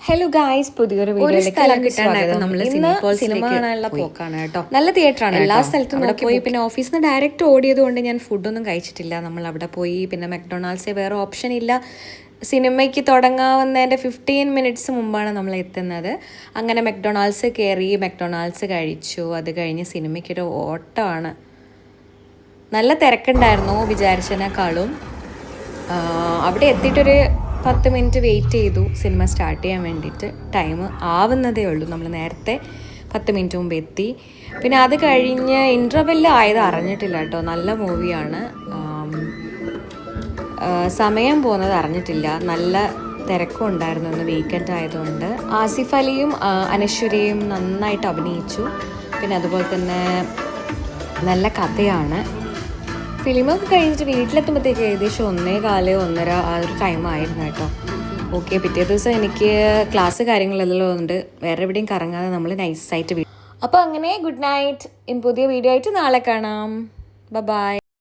Hello guys, പുതിയൊരു വീഡിയോയിലേക്ക് cinema കാണാനുള്ള പോക്കാണ് കേട്ടോ. നല്ല തിയേറ്ററാണ്, എല്ലാ സ്ഥലത്തും അവിടെ പോയി. പിന്നെ ഓഫീസിൽ നിന്ന് ഡയറക്റ്റ് ഓടിയത് കൊണ്ട് ഞാൻ ഫുഡൊന്നും കഴിച്ചിട്ടില്ല. നമ്മൾ അവിടെ പോയി പിന്നെ മെക്ഡൊണാൾഡ്സ് വേറെ ഓപ്ഷൻ ഇല്ല. സിനിമയ്ക്ക് തുടങ്ങാവുന്നതിൻ്റെ 15 മിനിറ്റ്സ് മുമ്പാണ് നമ്മൾ എത്തുന്നത്. അങ്ങനെ മെക്ഡൊണാൾഡ്സ് കയറി, മെക്ഡൊണാൾഡ്സ് കഴിച്ചു. അത് കഴിഞ്ഞ് സിനിമയ്ക്കൊരു ഓട്ടമാണ്. നല്ല തിരക്കുണ്ടായിരുന്നു വിചാരിച്ചതിനേക്കാളും. അവിടെ എത്തിയിട്ടൊരു 10 മിനിറ്റ് വെയിറ്റ് ചെയ്തു സിനിമ സ്റ്റാർട്ട് ചെയ്യാൻ വേണ്ടിയിട്ട്. ടൈം ആവുന്നതേ ഉള്ളൂ, നമ്മൾ നേരത്തെ 10 മിനിറ്റ് മുമ്പ് എത്തി. പിന്നെ അത് കഴിഞ്ഞ് ഇൻ്റർവെല്ല് ആയത് അറിഞ്ഞിട്ടില്ല കേട്ടോ. നല്ല മൂവിയാണ്, സമയം പോകുന്നത് അറിഞ്ഞിട്ടില്ല. നല്ല തിരക്കും ഉണ്ടായിരുന്നു, ഇന്ന് വീക്കെൻഡ് ആയതുകൊണ്ട്. ആസിഫ് അലിയും അനശ്വരയും നന്നായിട്ട് അഭിനയിച്ചു. പിന്നെ അതുപോലെ തന്നെ നല്ല കഥയാണ്. ഫിലിമൊക്കെ കഴിഞ്ഞിട്ട് വീട്ടിലെത്തുമ്പോഴത്തേക്ക് ഏകദേശം 1:15, 1:30 ആ ഒരു ടൈമായിരുന്നു കേട്ടോ. ഓക്കെ, പിറ്റേ ദിവസം എനിക്ക് ക്ലാസ് കാര്യങ്ങളെല്ലാം ഉണ്ട്. വേറെ എവിടെയും കറങ്ങാതെ നമ്മൾ നൈസായിട്ട് അപ്പോൾ അങ്ങനെ ഗുഡ് നൈറ്റ്. പുതിയ വീഡിയോ ആയിട്ട് നാളെ കാണാം. ബൈ.